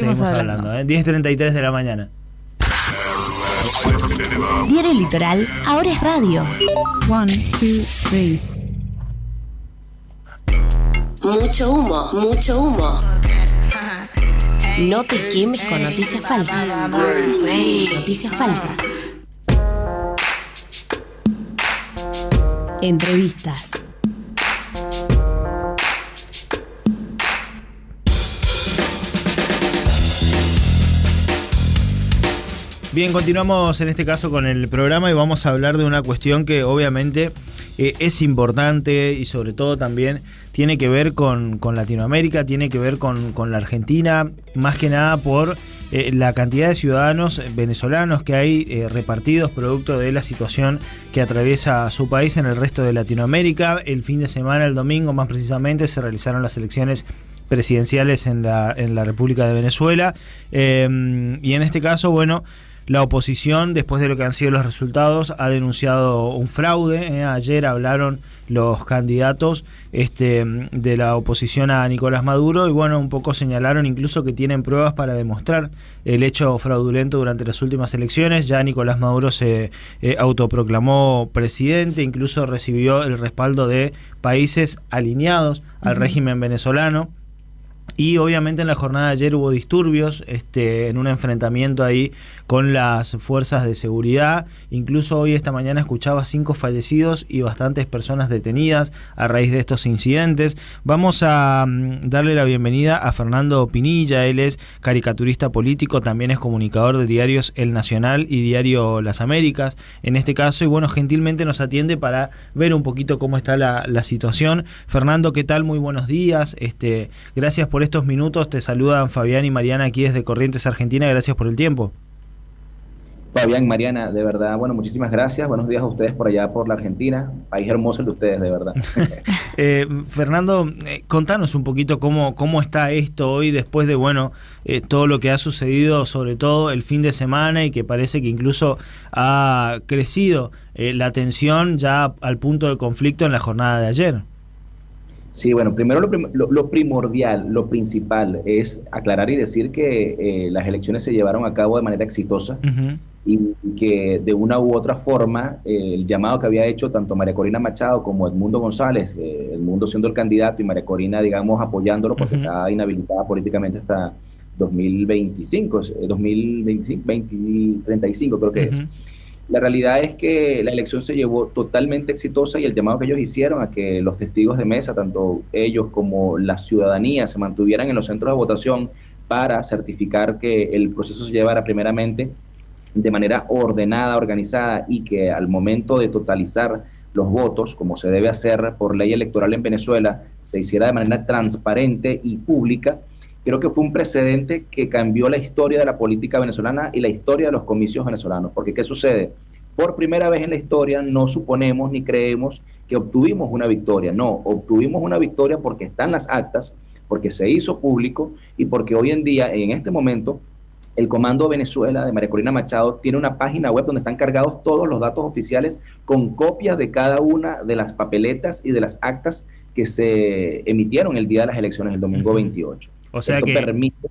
Seguimos hablando, 10:33 de la mañana. Diario Litoral, ahora es radio. 1, 2, 3. Mucho humo, mucho humo. No te quemes con noticias falsas. Noticias falsas. Entrevistas. Bien, continuamos en este caso con el programa y vamos a hablar de una cuestión que obviamente es importante y sobre todo también tiene que ver con Latinoamérica, tiene que ver con la Argentina, más que nada por la cantidad de ciudadanos venezolanos que hay repartidos producto de la situación que atraviesa su país en el resto de Latinoamérica. El fin de semana, el domingo más precisamente, se realizaron las elecciones presidenciales en la República de Venezuela y en este caso, bueno, la oposición, después de lo que han sido los resultados, ha denunciado un fraude. Ayer hablaron los candidatos de la oposición a Nicolás Maduro y bueno, un poco señalaron incluso que tienen pruebas para demostrar el hecho fraudulento durante las últimas elecciones. Ya Nicolás Maduro se autoproclamó presidente, incluso recibió el respaldo de países alineados al régimen venezolano. Y obviamente en la jornada de ayer hubo disturbios en un enfrentamiento ahí con las fuerzas de seguridad. Incluso hoy esta mañana escuchaba 5 fallecidos y bastantes personas detenidas a raíz de estos incidentes. Vamos a darle la bienvenida a Fernando Pinilla. Él es caricaturista político, también es comunicador de diarios El Nacional y Diario Las Américas en este caso. Y bueno, gentilmente nos atiende para ver un poquito cómo está la situación. Fernando, ¿qué tal? Muy buenos días. Gracias por estos minutos. Te saludan Fabián y Mariana aquí desde Corrientes, Argentina. Gracias por el tiempo. Fabián, Mariana, de verdad, bueno, muchísimas gracias. Buenos días a ustedes por allá, por la Argentina. País hermoso el de ustedes, de verdad. Fernando, contanos un poquito cómo está esto hoy después de, bueno, todo lo que ha sucedido, sobre todo el fin de semana, y que parece que incluso ha crecido la tensión ya al punto de conflicto en la jornada de ayer. Sí, bueno, primero lo primordial, lo principal es aclarar y decir que las elecciones se llevaron a cabo de manera exitosa. Uh-huh. Y que de una u otra forma el llamado que había hecho tanto María Corina Machado como Edmundo González, Edmundo siendo el candidato y María Corina, digamos, apoyándolo porque uh-huh. está inhabilitada políticamente hasta 2025, 2035 creo que uh-huh. es. La realidad es que la elección se llevó totalmente exitosa y el llamado que ellos hicieron a que los testigos de mesa, tanto ellos como la ciudadanía, se mantuvieran en los centros de votación para certificar que el proceso se llevara primeramente de manera ordenada, organizada, y que al momento de totalizar los votos, como se debe hacer por ley electoral en Venezuela, se hiciera de manera transparente y pública. Creo que fue un precedente que cambió la historia de la política venezolana y la historia de los comicios venezolanos. Porque ¿qué sucede? Por primera vez en la historia no suponemos ni creemos que obtuvimos una victoria. No, obtuvimos una victoria porque están las actas, porque se hizo público y porque hoy en día, en este momento, el Comando Venezuela de María Corina Machado tiene una página web donde están cargados todos los datos oficiales con copias de cada una de las papeletas y de las actas que se emitieron el día de las elecciones, el domingo 28. O sea esto que permite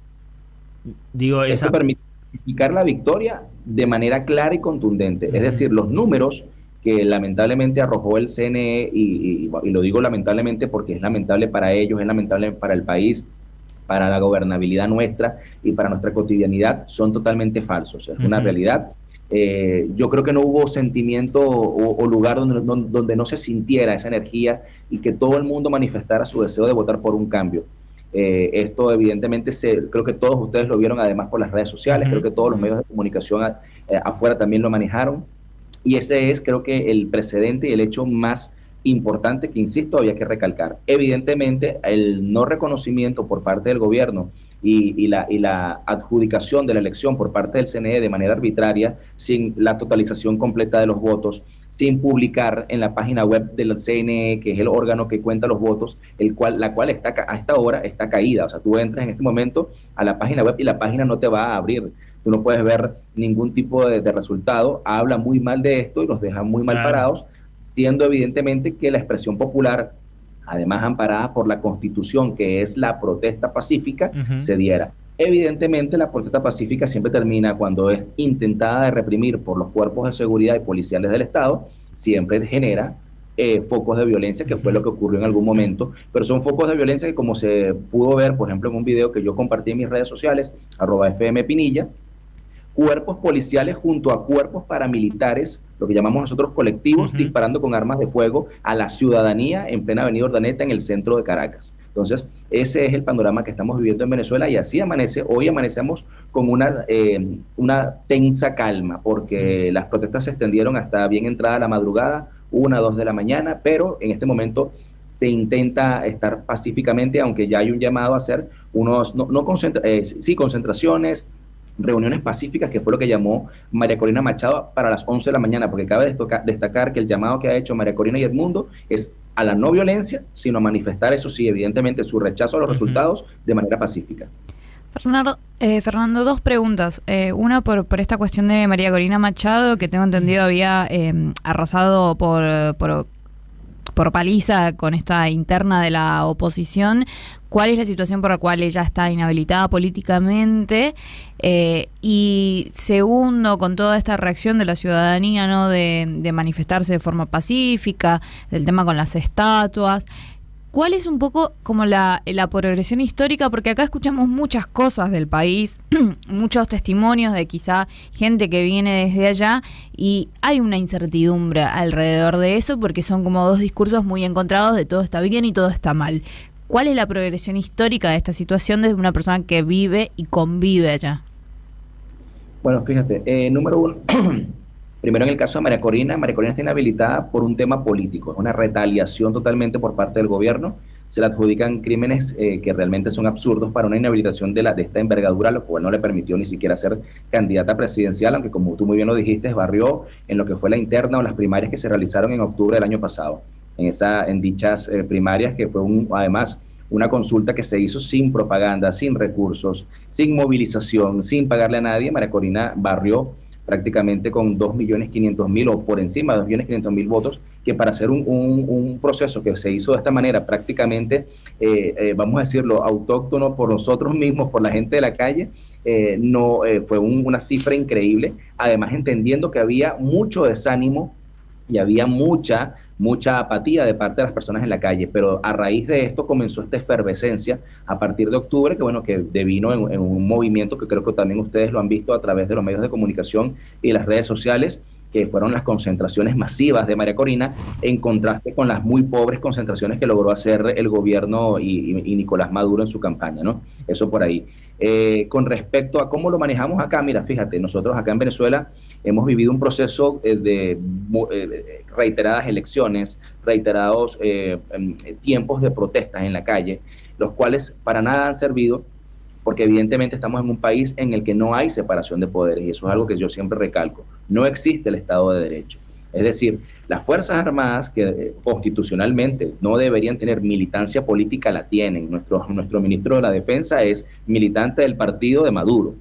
certificar la victoria de manera clara y contundente. Uh-huh. Es decir, los números que lamentablemente arrojó el CNE, y lo digo lamentablemente porque es lamentable para ellos, es lamentable para el país, para la gobernabilidad nuestra y para nuestra cotidianidad, son totalmente falsos. Es una realidad. Yo creo que no hubo sentimiento o lugar donde no se sintiera esa energía y que todo el mundo manifestara su deseo de votar por un cambio. Esto evidentemente creo que todos ustedes lo vieron además por las redes sociales, creo que todos los medios de comunicación afuera también lo manejaron, y ese es, creo que, el precedente y el hecho más importante que, insisto, había que recalcar. Evidentemente, el no reconocimiento por parte del gobierno y la adjudicación de la elección por parte del CNE de manera arbitraria, sin la totalización completa de los votos, sin publicar en la página web del CNE, que es el órgano que cuenta los votos, la cual está a esta hora está caída. O sea, tú entras en este momento a la página web y la página no te va a abrir. Tú no puedes ver ningún tipo de resultado. Habla muy mal de esto y los deja muy mal parados, siendo evidentemente que la expresión popular, además amparada por la Constitución, que es la protesta pacífica, se diera. Evidentemente, la protesta pacífica siempre termina cuando es intentada de reprimir por los cuerpos de seguridad y policiales del Estado, siempre genera focos de violencia, que fue lo que ocurrió en algún momento, pero son focos de violencia que, como se pudo ver, por ejemplo, en un video que yo compartí en mis redes sociales, @FMPinilla, cuerpos policiales junto a cuerpos paramilitares, lo que llamamos nosotros colectivos, disparando con armas de fuego a la ciudadanía en plena avenida Urdaneta, en el centro de Caracas. Entonces, ese es el panorama que estamos viviendo en Venezuela, y así hoy amanecemos con una tensa calma, porque las protestas se extendieron hasta bien entrada la madrugada, 1, 2 de la mañana, pero en este momento se intenta estar pacíficamente, aunque ya hay un llamado a hacer concentraciones, reuniones pacíficas, que fue lo que llamó María Corina Machado para las 11 de la mañana, porque cabe destacar que el llamado que ha hecho María Corina y Edmundo es a la no violencia, sino a manifestar, eso sí, evidentemente, su rechazo a los resultados de manera pacífica. Fernando, 2 preguntas. Una por esta cuestión de María Corina Machado, que tengo entendido había arrasado por paliza con esta interna de la oposición. ¿Cuál es la situación por la cual ella está inhabilitada políticamente? Y segundo, con toda esta reacción de la ciudadanía, ¿no?, de manifestarse de forma pacífica, del tema con las estatuas, ¿cuál es un poco como la progresión histórica? Porque acá escuchamos muchas cosas del país, muchos testimonios de quizá gente que viene desde allá, y hay una incertidumbre alrededor de eso, porque son como 2 discursos muy encontrados de todo está bien y todo está mal. ¿Cuál es la progresión histórica de esta situación desde una persona que vive y convive allá? Bueno, fíjate, número 1, primero en el caso de María Corina está inhabilitada por un tema político, es una retaliación totalmente por parte del gobierno, se le adjudican crímenes que realmente son absurdos para una inhabilitación de esta envergadura, lo cual no le permitió ni siquiera ser candidata presidencial, aunque, como tú muy bien lo dijiste, barrió en lo que fue la interna o las primarias que se realizaron en octubre del año pasado, en dichas primarias, que fue además una consulta que se hizo sin propaganda, sin recursos, sin movilización, sin pagarle a nadie. María Corina barrió prácticamente con 2.500.000 o por encima de 2.500.000 votos, que para hacer un proceso que se hizo de esta manera prácticamente, vamos a decirlo, autóctono por nosotros mismos, por la gente de la calle, fue una cifra increíble, además entendiendo que había mucho desánimo y había mucha apatía de parte de las personas en la calle, pero a raíz de esto comenzó esta efervescencia a partir de octubre, que devino en un movimiento que creo que también ustedes lo han visto a través de los medios de comunicación y las redes sociales, que fueron las concentraciones masivas de María Corina, en contraste con las muy pobres concentraciones que logró hacer el gobierno y Nicolás Maduro en su campaña, ¿no? Eso por ahí. Con respecto a cómo lo manejamos acá, mira, fíjate, nosotros acá en Venezuela hemos vivido un proceso de reiteradas elecciones, reiterados tiempos de protestas en la calle, los cuales para nada han servido, porque evidentemente estamos en un país en el que no hay separación de poderes, y eso es algo que yo siempre recalco. No existe el Estado de Derecho. Es decir, las Fuerzas Armadas, que constitucionalmente no deberían tener militancia política, la tienen. Nuestro ministro de la Defensa es militante del partido de Maduro.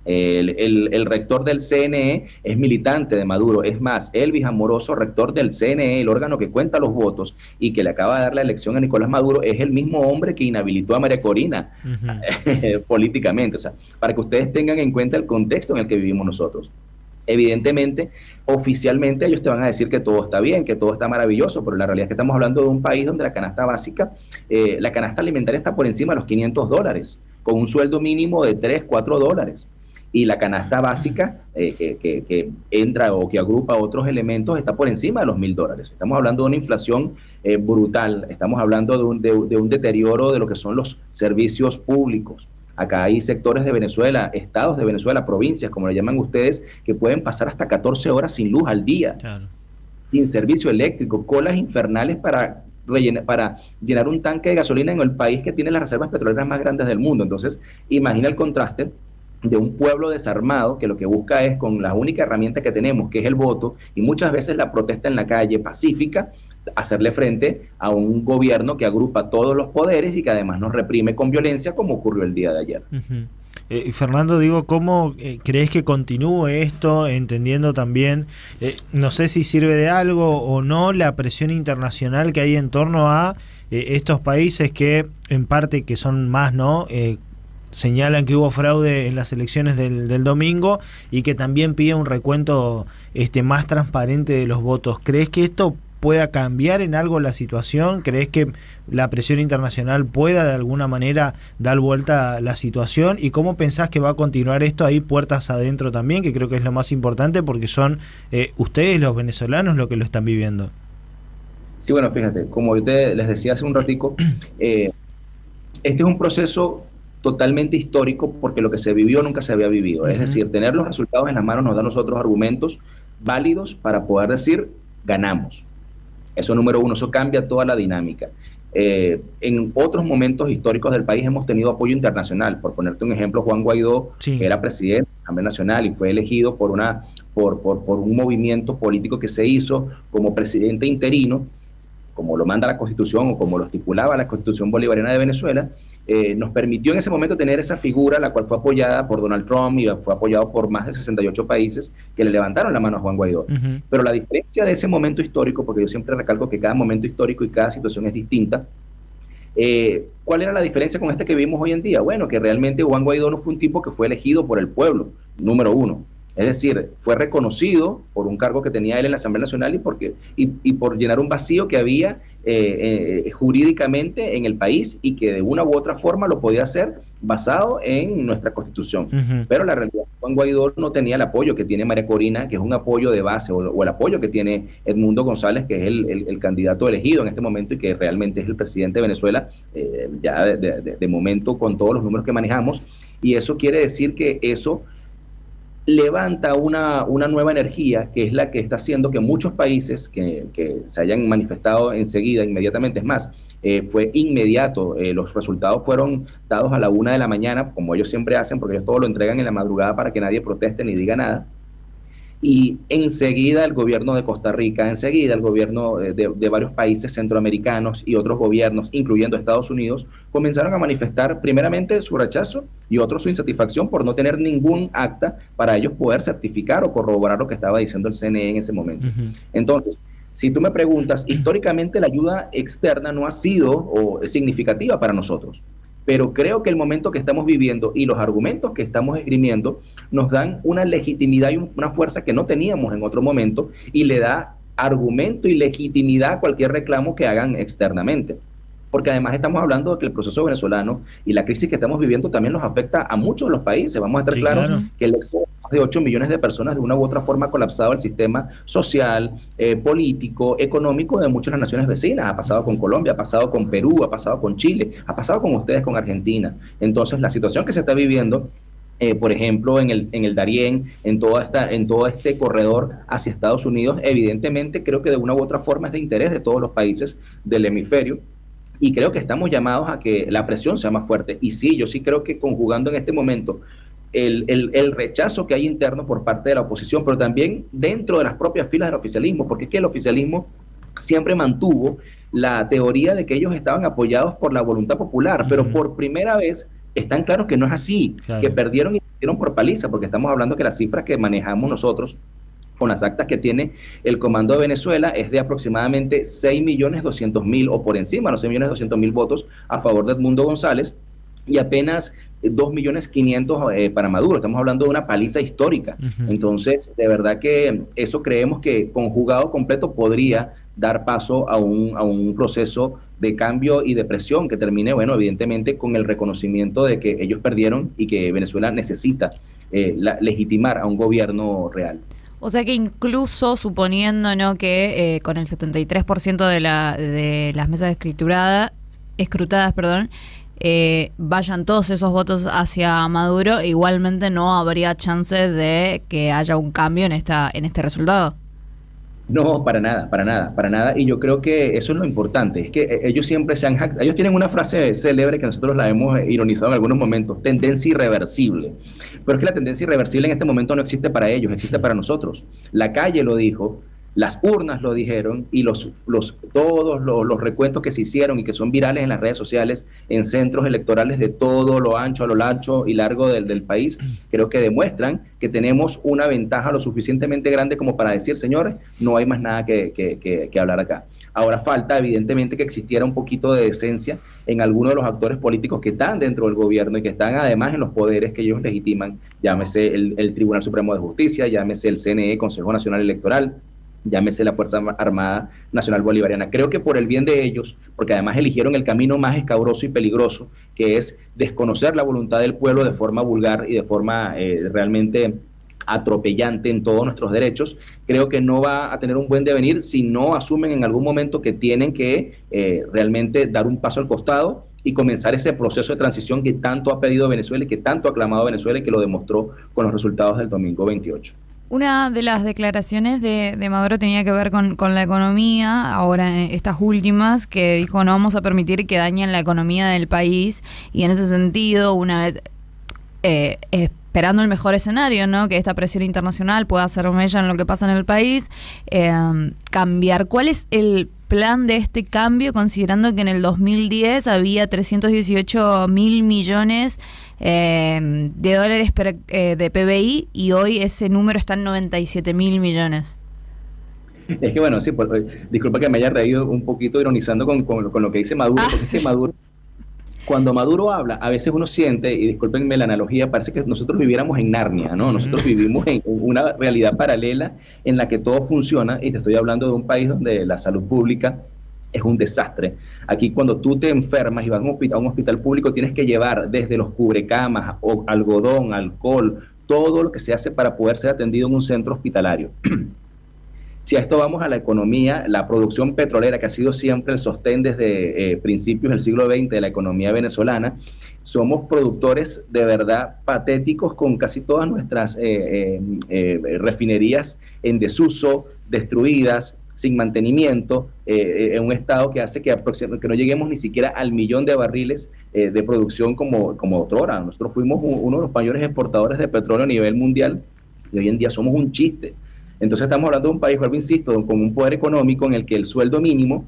El rector del CNE es militante de Maduro. Es más, Elvis Amoroso, rector del CNE, el órgano que cuenta los votos y que le acaba de dar la elección a Nicolás Maduro, es el mismo hombre que inhabilitó a María Corina políticamente. O sea, para que ustedes tengan en cuenta el contexto en el que vivimos nosotros. Evidentemente, oficialmente ellos te van a decir que todo está bien, que todo está maravilloso, pero la realidad es que estamos hablando de un país donde la canasta básica, la canasta alimentaria está por encima de los $500, con un sueldo mínimo de $3-4. Y la canasta básica que entra o que agrupa otros elementos está por encima de los $1.000. Estamos hablando de una inflación brutal, estamos hablando de un deterioro de lo que son los servicios públicos. Acá hay sectores de Venezuela, estados de Venezuela, provincias, como le llaman ustedes, que pueden pasar hasta 14 horas sin luz al día, claro, sin servicio eléctrico, colas infernales para llenar un tanque de gasolina en el país que tiene las reservas petroleras más grandes del mundo. Entonces, imagina el contraste de un pueblo desarmado que lo que busca es, con la única herramienta que tenemos, que es el voto, y muchas veces la protesta en la calle pacífica, hacerle frente a un gobierno que agrupa todos los poderes y que además nos reprime con violencia, como ocurrió el día de ayer. Fernando, digo, ¿cómo crees que continúe esto, entendiendo también, no sé si sirve de algo o no, la presión internacional que hay en torno a estos países que, en parte, que son más, ¿no?, señalan que hubo fraude en las elecciones del domingo y que también pide un recuento más transparente de los votos. ¿Crees que esto pueda cambiar en algo la situación? ¿Crees que la presión internacional pueda de alguna manera dar vuelta a la situación? ¿Y cómo pensás que va a continuar esto ahí puertas adentro también, que creo que es lo más importante porque son ustedes los venezolanos los que lo están viviendo? Sí, bueno, fíjate, como yo les decía hace un ratico, este es un proceso totalmente histórico porque lo que se vivió nunca se había vivido. Es decir, tener los resultados en las manos nos da a nosotros argumentos válidos para poder decir, ganamos. Eso número uno, eso cambia toda la dinámica. En otros momentos históricos del país hemos tenido apoyo internacional. Por ponerte un ejemplo, Juan Guaidó, que era presidente de la Asamblea Nacional y fue elegido por un movimiento político que se hizo como presidente interino, como lo manda la Constitución o como lo estipulaba la Constitución Bolivariana de Venezuela, nos permitió en ese momento tener esa figura, la cual fue apoyada por Donald Trump y fue apoyado por más de 68 países que le levantaron la mano a Juan Guaidó. Pero la diferencia de ese momento histórico, porque yo siempre recalco que cada momento histórico y cada situación es distinta, ¿cuál era la diferencia con este que vivimos hoy en día? Bueno, que realmente Juan Guaidó no fue un tipo que fue elegido por el pueblo, número uno. Es decir, fue reconocido por un cargo que tenía él en la Asamblea Nacional y por llenar un vacío que había jurídicamente en el país y que de una u otra forma lo podía hacer basado en nuestra Constitución. Pero la realidad, Juan Guaidó no tenía el apoyo que tiene María Corina, que es un apoyo de base, o el apoyo que tiene Edmundo González, que es el candidato elegido en este momento y que realmente es el presidente de Venezuela, ya de momento con todos los números que manejamos. Y eso quiere decir que eso levanta una nueva energía que es la que está haciendo que muchos países que se hayan manifestado enseguida, inmediatamente, es más, fue inmediato, los resultados fueron dados a la 1 de la mañana, como ellos siempre hacen, porque ellos todo lo entregan en la madrugada para que nadie proteste ni diga nada. Y enseguida el gobierno de Costa Rica, enseguida el gobierno de varios países centroamericanos y otros gobiernos, incluyendo Estados Unidos, comenzaron a manifestar primeramente su rechazo y otros su insatisfacción por no tener ningún acta para ellos poder certificar o corroborar lo que estaba diciendo el CNE en ese momento. Entonces, si tú me preguntas, históricamente la ayuda externa no ha sido significativa para nosotros. Pero creo que el momento que estamos viviendo y los argumentos que estamos esgrimiendo nos dan una legitimidad y una fuerza que no teníamos en otro momento y le da argumento y legitimidad a cualquier reclamo que hagan externamente. Porque además estamos hablando de que el proceso venezolano y la crisis que estamos viviendo también nos afecta a muchos de los países. Vamos a estar claros que el éxodo de 8 millones de personas de una u otra forma ha colapsado el sistema social, político, económico de muchas de las naciones vecinas. Ha pasado con Colombia, ha pasado con Perú, ha pasado con Chile, ha pasado con ustedes, con Argentina. Entonces, la situación que se está viviendo, por ejemplo, en el Darién, en todo este corredor hacia Estados Unidos, evidentemente creo que de una u otra forma es de interés de todos los países del hemisferio. Y creo que estamos llamados a que la presión sea más fuerte. Y sí, yo sí creo que conjugando en este momento el rechazo que hay interno por parte de la oposición, pero también dentro de las propias filas del oficialismo, porque es que el oficialismo siempre mantuvo la teoría de que ellos estaban apoyados por la voluntad popular, pero por primera vez están claros que no es así, que perdieron y perdieron por paliza, porque estamos hablando que las cifras que manejamos nosotros con las actas que tiene el Comando de Venezuela es de aproximadamente 6.200.000 o por encima de los 6.200.000 votos a favor de Edmundo González y apenas 2.500.000 para Maduro. Estamos hablando de una paliza histórica. Entonces, de verdad que eso creemos que conjugado completo podría dar paso a un proceso de cambio y de presión que termine, bueno, evidentemente con el reconocimiento de que ellos perdieron y que Venezuela necesita legitimar a un gobierno real. O sea que incluso suponiendo, ¿no?, que con el 73% de las mesas escrutadas, vayan todos esos votos hacia Maduro, igualmente no habría chance de que haya un cambio en este resultado. No, para nada. Y yo creo que eso es lo importante. Es que ellos siempre ellos tienen una frase célebre que nosotros la hemos ironizado en algunos momentos: tendencia irreversible. Pero es que la tendencia irreversible en este momento no existe para ellos, existe para nosotros. La calle lo dijo, las urnas lo dijeron, y todos los recuentos que se hicieron y que son virales en las redes sociales, en centros electorales de todo lo ancho, a lo largo y largo del país, creo que demuestran que tenemos una ventaja lo suficientemente grande como para decir, señores, no hay más nada que hablar acá. Ahora falta, evidentemente, que existiera un poquito de decencia en algunos de los actores políticos que están dentro del gobierno y que están además en los poderes que ellos legitiman, llámese el Tribunal Supremo de Justicia, llámese el CNE, Consejo Nacional Electoral, llámese la Fuerza Armada Nacional Bolivariana. Creo que por el bien de ellos, porque además eligieron el camino más escabroso y peligroso, que es desconocer la voluntad del pueblo de forma vulgar y de forma realmente atropellante en todos nuestros derechos, creo que no va a tener un buen devenir si no asumen en algún momento que tienen que realmente dar un paso al costado y comenzar ese proceso de transición que tanto ha pedido Venezuela y que tanto ha aclamado Venezuela y que lo demostró con los resultados del domingo 28. Una de las declaraciones de Maduro tenía que ver con la economía, ahora estas últimas, que dijo no vamos a permitir que dañen la economía del país, y en ese sentido, una vez esperando el mejor escenario, ¿no? Que esta presión internacional pueda hacer mella en lo que pasa en el país, cambiar. ¿Cuál es el plan de este cambio, considerando que en el 2010 había 318 mil millones de dólares de PBI y hoy ese número está en 97 mil millones? Es que bueno, sí, disculpa que me haya reído un poquito ironizando con lo que dice Maduro, porque es que Maduro, cuando Maduro habla, a veces uno siente, y discúlpenme la analogía, parece que nosotros viviéramos en Narnia, ¿no? Nosotros vivimos en una realidad paralela en la que todo funciona, y te estoy hablando de un país donde la salud pública es un desastre. Aquí cuando tú te enfermas y vas a un hospital público, tienes que llevar desde los cubrecamas, o algodón, alcohol, todo lo que se hace para poder ser atendido en un centro hospitalario. Si a esto vamos a la economía, la producción petrolera, que ha sido siempre el sostén desde principios del siglo XX de la economía venezolana, somos productores de verdad patéticos, con casi todas nuestras refinerías en desuso, destruidas, sin mantenimiento, en un estado que hace que no lleguemos ni siquiera al 1.000.000 de barriles de producción como otrora. Nosotros fuimos uno de los mayores exportadores de petróleo a nivel mundial y hoy en día somos un chiste. Entonces estamos hablando de un país, vuelvo, insisto, con un poder económico en el que el sueldo mínimo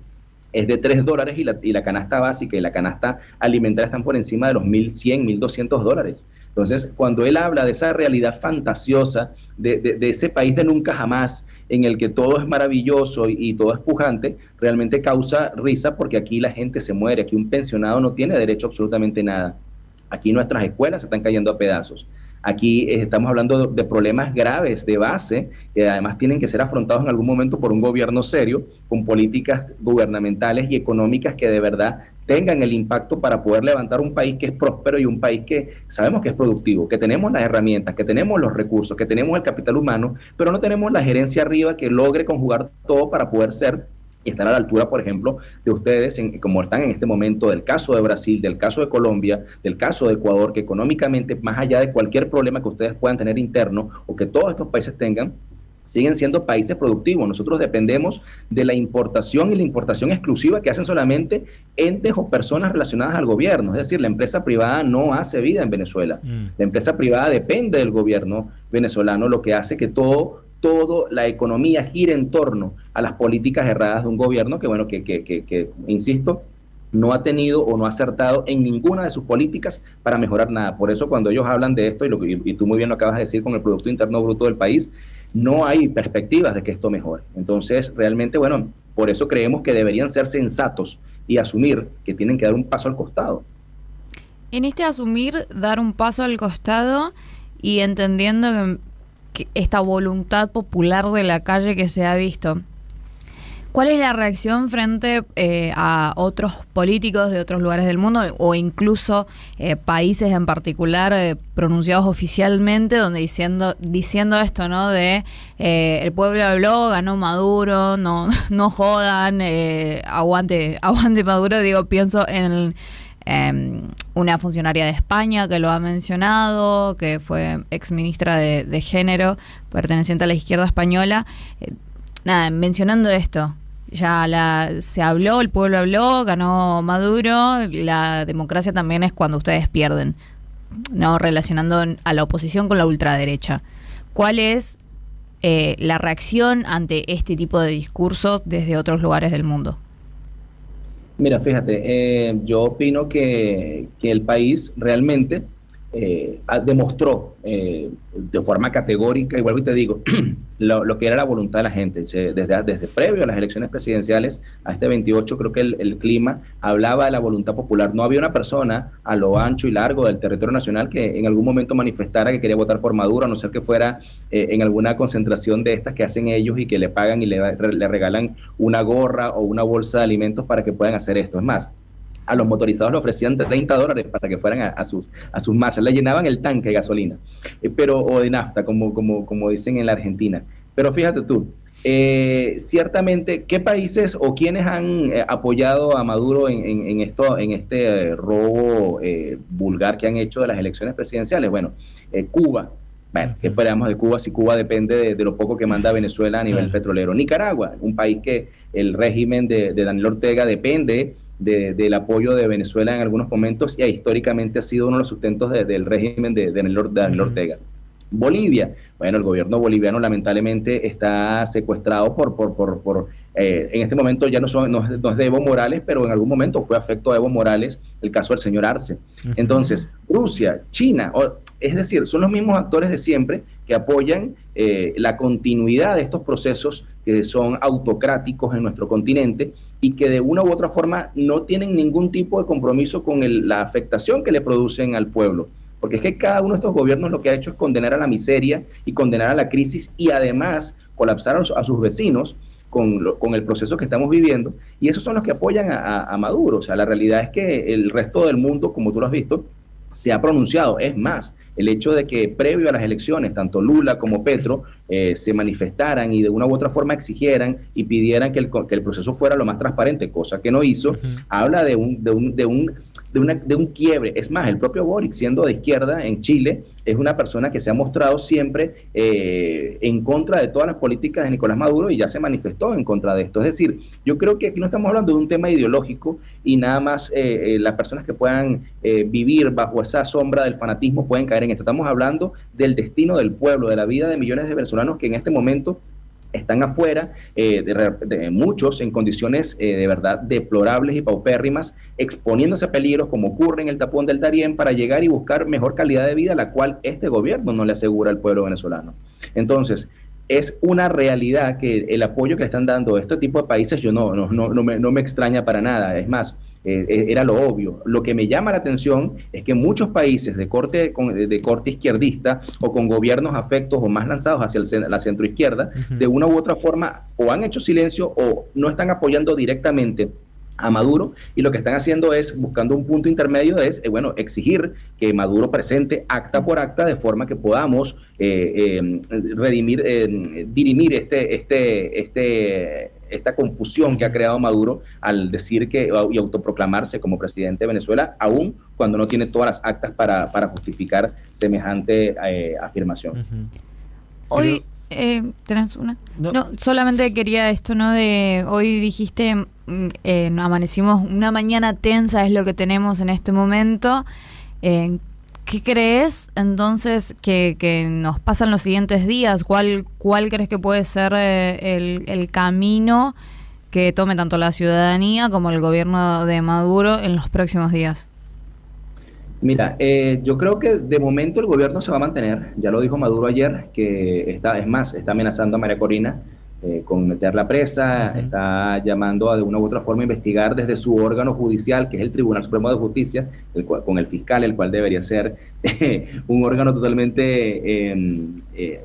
es de $3 y la canasta básica y la canasta alimentaria están por encima de los $1.100, $1.200. Entonces, cuando él habla de esa realidad fantasiosa, de ese país de nunca jamás, en el que todo es maravilloso y todo es pujante, realmente causa risa, porque aquí la gente se muere, aquí un pensionado no tiene derecho a absolutamente nada. Aquí nuestras escuelas se están cayendo a pedazos. Aquí estamos hablando de problemas graves de base que además tienen que ser afrontados en algún momento por un gobierno serio, con políticas gubernamentales y económicas que de verdad tengan el impacto para poder levantar un país que es próspero y un país que sabemos que es productivo, que tenemos las herramientas, que tenemos los recursos, que tenemos el capital humano, pero no tenemos la gerencia arriba que logre conjugar todo para poder ser y estar a la altura, por ejemplo, de ustedes, como están en este momento, del caso de Brasil, del caso de Colombia, del caso de Ecuador, que económicamente, más allá de cualquier problema que ustedes puedan tener interno o que todos estos países tengan, siguen siendo países productivos. Nosotros dependemos de la importación y la importación exclusiva que hacen solamente entes o personas relacionadas al gobierno. Es decir, la empresa privada no hace vida en Venezuela. La empresa privada depende del gobierno venezolano, lo que hace que toda la economía gira en torno a las políticas erradas de un gobierno que, bueno, que insisto, no ha tenido o no ha acertado en ninguna de sus políticas para mejorar nada. Por eso cuando ellos hablan de esto, y tú muy bien lo acabas de decir con el Producto Interno Bruto del país, no hay perspectivas de que esto mejore. Entonces, realmente, bueno, por eso creemos que deberían ser sensatos y asumir que tienen que dar un paso al costado. En este asumir, dar un paso al costado y entendiendo que esta voluntad popular de la calle que se ha visto, ¿cuál es la reacción frente a otros políticos de otros lugares del mundo o incluso países en particular pronunciados oficialmente, donde diciendo esto, ¿no? De el pueblo habló, ganó Maduro, no jodan, aguante Maduro? Digo, pienso en una funcionaria de España que lo ha mencionado, que fue exministra de Género, perteneciente a la izquierda española. Nada, mencionando esto, ya se habló, el pueblo habló, ganó Maduro, la democracia también es cuando ustedes pierden, ¿no? Relacionando a la oposición con la ultraderecha. ¿Cuál es la reacción ante este tipo de discursos desde otros lugares del mundo? Mira, fíjate, yo opino que el país realmente demostró de forma categórica, y vuelvo y te digo, lo que era la voluntad de la gente. Desde previo a las elecciones presidenciales, a este 28, creo que el clima hablaba de la voluntad popular. No había una persona a lo ancho y largo del territorio nacional que en algún momento manifestara que quería votar por Maduro, a no ser que fuera en alguna concentración de estas que hacen ellos y que le pagan y le regalan una gorra o una bolsa de alimentos para que puedan hacer esto. Es más, a los motorizados le ofrecían $30 para que fueran a sus marchas, le llenaban el tanque de gasolina, o de nafta, como dicen en la Argentina. Pero fíjate tú, ciertamente, ¿qué países o quiénes han apoyado a Maduro en este robo vulgar que han hecho de las elecciones presidenciales? Bueno, Cuba. Bueno, ¿qué esperamos de Cuba si Cuba depende de lo poco que manda Venezuela a nivel petrolero? Nicaragua, un país que el régimen de Daniel Ortega depende del apoyo de Venezuela en algunos momentos y históricamente ha sido uno de los sustentos del régimen de Daniel Ortega. Bolivia, bueno, el gobierno boliviano lamentablemente está secuestrado en este momento ya no es de Evo Morales, pero en algún momento fue afecto a Evo Morales el caso del señor Arce. Entonces, Rusia, China, es decir, son los mismos actores de siempre que apoyan la continuidad de estos procesos que son autocráticos en nuestro continente y que de una u otra forma no tienen ningún tipo de compromiso con la afectación que le producen al pueblo. Porque es que cada uno de estos gobiernos lo que ha hecho es condenar a la miseria y condenar a la crisis y además colapsar a sus vecinos con el proceso que estamos viviendo, y esos son los que apoyan a Maduro. O sea, la realidad es que el resto del mundo, como tú lo has visto, se ha pronunciado. Es más, el hecho de que previo a las elecciones, tanto Lula como Petro se manifestaran y de una u otra forma exigieran y pidieran que el proceso fuera lo más transparente, cosa que no hizo, habla de un quiebre. Es más, el propio Boric, siendo de izquierda en Chile, es una persona que se ha mostrado siempre en contra de todas las políticas de Nicolás Maduro y ya se manifestó en contra de esto. Es decir, yo creo que aquí no estamos hablando de un tema ideológico y nada más las personas que puedan vivir bajo esa sombra del fanatismo pueden caer en esto. Estamos hablando del destino del pueblo, de la vida de millones de venezolanos que en este momento están afuera, de muchos en condiciones de verdad deplorables y paupérrimas, exponiéndose a peligros como ocurre en el tapón del Darién para llegar y buscar mejor calidad de vida, la cual este gobierno no le asegura al pueblo venezolano. Entonces, es una realidad que el apoyo que le están dando a este tipo de países no me extraña para nada. Es más, era lo obvio. Lo que me llama la atención es que muchos países de corte izquierdista o con gobiernos afectos o más lanzados hacia la centroizquierda, de una u otra forma o han hecho silencio o no están apoyando directamente a Maduro, y lo que están haciendo es, buscando un punto intermedio, es exigir que Maduro presente acta por acta de forma que podamos dirimir esta confusión que ha creado Maduro al decir y autoproclamarse como presidente de Venezuela, aún cuando no tiene todas las actas para justificar semejante afirmación. Hoy ¿tenés una? No, solamente quería esto, ¿no? Hoy dijiste, amanecimos una mañana tensa, es lo que tenemos en este momento. ¿Qué crees entonces que nos pasan los siguientes días? ¿Cuál crees que puede ser el camino que tome tanto la ciudadanía como el gobierno de Maduro en los próximos días? Mira, yo creo que de momento el gobierno se va a mantener. Ya lo dijo Maduro ayer, que está amenazando a María Corina con meterla presa, está llamando de una u otra forma a investigar desde su órgano judicial, que es el Tribunal Supremo de Justicia, con el fiscal, el cual debería ser un órgano totalmente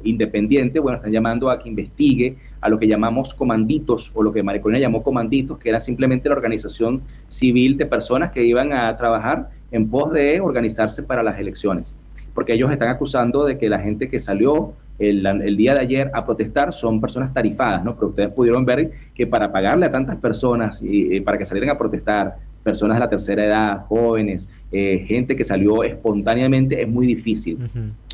independiente. Bueno, están llamando a que investigue a lo que llamamos comanditos, o lo que María Corina llamó comanditos, que era simplemente la organización civil de personas que iban a trabajar en pos de organizarse para las elecciones, porque ellos están acusando de que la gente que salió el día de ayer a protestar son personas tarifadas, ¿no? Pero ustedes pudieron ver que para pagarle a tantas personas y para que salieran a protestar, personas de la tercera edad, jóvenes, gente que salió espontáneamente, es muy difícil.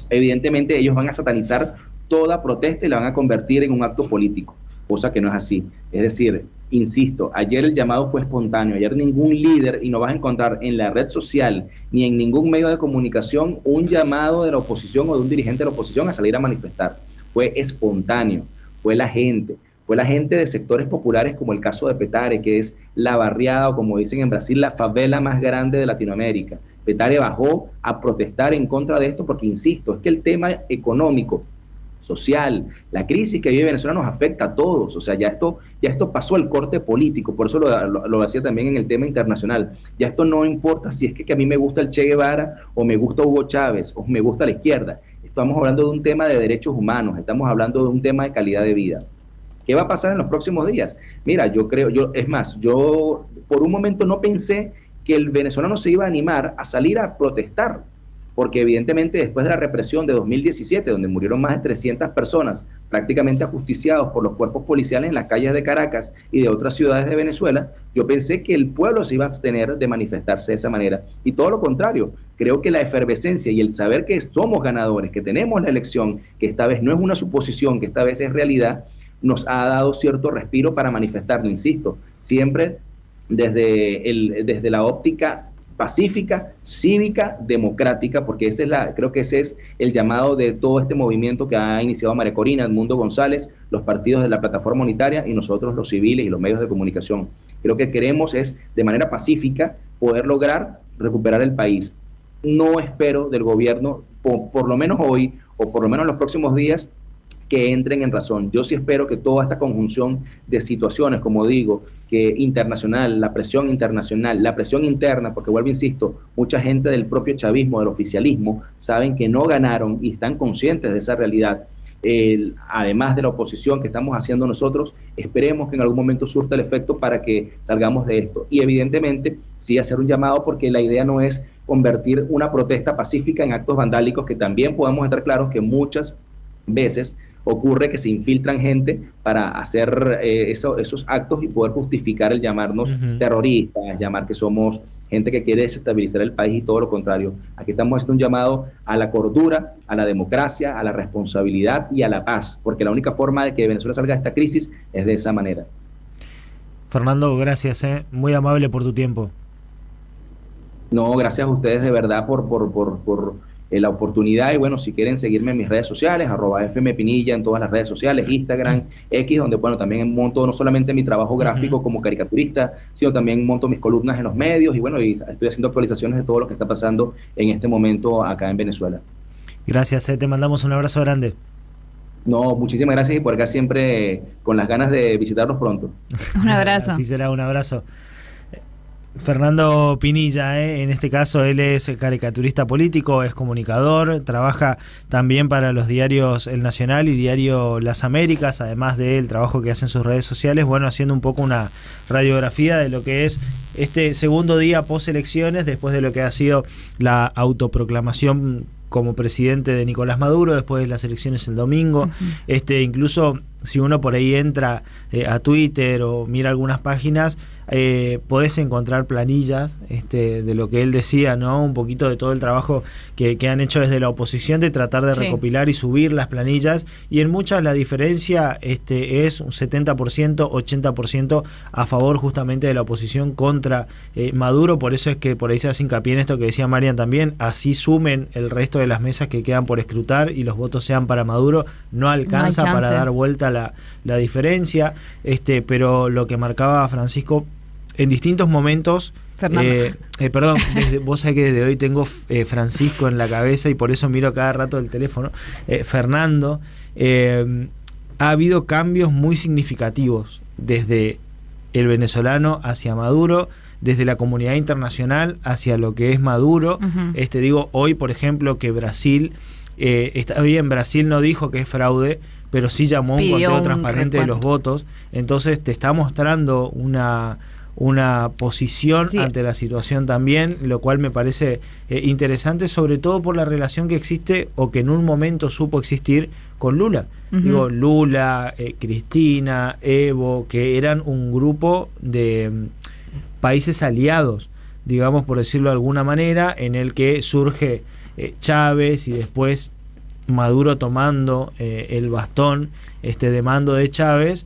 Evidentemente ellos van a satanizar toda protesta y la van a convertir en un acto político, cosa que no es así. Es decir, insisto, ayer el llamado fue espontáneo, ayer ningún líder, y no vas a encontrar en la red social ni en ningún medio de comunicación un llamado de la oposición o de un dirigente de la oposición a salir a manifestar. fue espontáneo, fue la gente de sectores populares como el caso de Petare, que es la barriada, o como dicen en Brasil, la favela más grande de Latinoamérica. Petare bajó a protestar en contra de esto porque, insisto, es que el tema económico, social, la crisis que vive Venezuela nos afecta a todos. O sea, ya esto pasó el corte político, por eso lo hacía también en el tema internacional. Ya esto no importa si es que a mí me gusta el Che Guevara, o me gusta Hugo Chávez, o me gusta la izquierda. Estamos hablando de un tema de derechos humanos, estamos hablando de un tema de calidad de vida. ¿Qué va a pasar en los próximos días? Mira, yo por un momento no pensé que el venezolano se iba a animar a salir a protestar, porque evidentemente después de la represión de 2017, donde murieron más de 300 personas, prácticamente ajusticiados por los cuerpos policiales en las calles de Caracas y de otras ciudades de Venezuela, yo pensé que el pueblo se iba a abstener de manifestarse de esa manera. Y todo lo contrario, creo que la efervescencia y el saber que somos ganadores, que tenemos la elección, que esta vez no es una suposición, que esta vez es realidad, nos ha dado cierto respiro para manifestarlo, insisto, siempre desde la óptica pacífica, cívica, democrática, porque creo que ese es el llamado de todo este movimiento que ha iniciado María Corina, Edmundo González, los partidos de la plataforma unitaria y nosotros los civiles y los medios de comunicación. Creo que queremos es, de manera pacífica, poder lograr recuperar el país. No espero del gobierno, por lo menos hoy, o por lo menos en los próximos días, que entren en razón. Yo sí espero que toda esta conjunción de situaciones, como digo, que internacional, la presión interna, porque vuelvo, insisto, mucha gente del propio chavismo, del oficialismo, saben que no ganaron y están conscientes de esa realidad. Además de la oposición que estamos haciendo nosotros, esperemos que en algún momento surta el efecto para que salgamos de esto. Y evidentemente, sí hacer un llamado, porque la idea no es convertir una protesta pacífica en actos vandálicos, que también podemos estar claros que muchas veces ocurre que se infiltran gente para hacer esos actos y poder justificar el llamarnos terroristas, llamar que somos gente que quiere desestabilizar el país, y todo lo contrario. Aquí estamos haciendo un llamado a la cordura, a la democracia, a la responsabilidad y a la paz, porque la única forma de que Venezuela salga de esta crisis es de esa manera. Fernando, gracias, muy amable por tu tiempo. No, gracias a ustedes de verdad por la oportunidad. Y bueno, si quieren seguirme en mis redes sociales, @fmpinilla en todas las redes sociales, Instagram, X, donde bueno, también monto no solamente mi trabajo gráfico como caricaturista, sino también monto mis columnas en los medios, y bueno, y estoy haciendo actualizaciones de todo lo que está pasando en este momento acá en Venezuela. Gracias, te mandamos un abrazo grande. No, muchísimas gracias, y por acá siempre con las ganas de visitarlos pronto. Un abrazo. Así será, un abrazo. Fernando Pinilla, en este caso él es caricaturista político, es comunicador, trabaja también para los diarios El Nacional y Diario Las Américas, además del trabajo que hace en sus redes sociales, bueno, haciendo un poco una radiografía de lo que es este segundo día post elecciones, después de lo que ha sido la autoproclamación como presidente de Nicolás Maduro, después de las elecciones el domingo. Incluso si uno por ahí entra a Twitter o mira algunas páginas, podés encontrar planillas de lo que él decía, ¿no? Un poquito de todo el trabajo que han hecho desde la oposición de tratar de recopilar y subir las planillas, y en muchas la diferencia es un 70%, 80% a favor justamente de la oposición contra Maduro. Por eso es que por ahí se hace hincapié en esto que decía Marian también, así sumen el resto de las mesas que quedan por escrutar y los votos sean para Maduro, no alcanza para dar vuelta la diferencia, pero lo que marcaba Francisco en distintos momentos, vos sabés que desde hoy tengo Francisco en la cabeza y por eso miro cada rato el teléfono. Fernando, ha habido cambios muy significativos desde el venezolano hacia Maduro, desde la comunidad internacional hacia lo que es Maduro. Hoy, por ejemplo, que Brasil, está bien, Brasil no dijo que es fraude, pero sí llamó un conteo transparente de los votos. Entonces te está mostrando una posición ante la situación también, lo cual me parece interesante, sobre todo por la relación que existe o que en un momento supo existir con Lula. Lula, Cristina, Evo, que eran un grupo de países aliados, digamos, por decirlo de alguna manera, en el que surge Chávez y después Maduro tomando el bastón de mando de Chávez.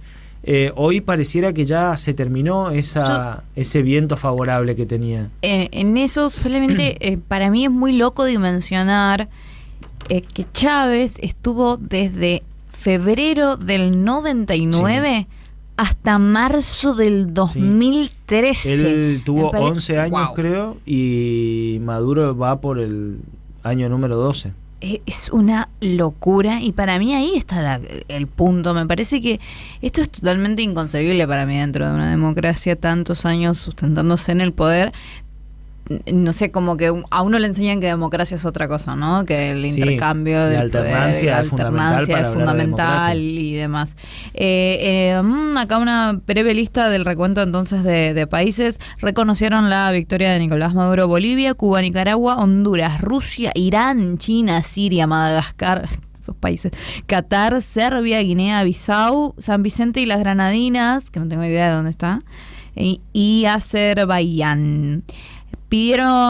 Hoy pareciera que ya se terminó ese viento favorable que tenía. En eso solamente para mí es muy loco dimensionar que Chávez estuvo desde febrero del 99 hasta marzo del 2013. Él tuvo 11 años, wow, creo, y Maduro va por el año número 12. Es una locura, y para mí ahí está el punto. Me parece que esto es totalmente inconcebible para mí dentro de una democracia, tantos años sustentándose en el poder. No sé, como que a uno le enseñan que democracia es otra cosa, ¿no? Que el intercambio la del alternancia poder, la es fundamental alternancia para es hablar de fundamental democracia. y demás. Acá una breve lista del recuento entonces de países. Reconocieron la victoria de Nicolás Maduro: Bolivia, Cuba, Nicaragua, Honduras, Rusia, Irán, China, Siria, Madagascar, esos países, Qatar, Serbia, Guinea-Bissau, San Vicente y las Granadinas, que no tengo idea de dónde está, y Azerbaiyán. Pidieron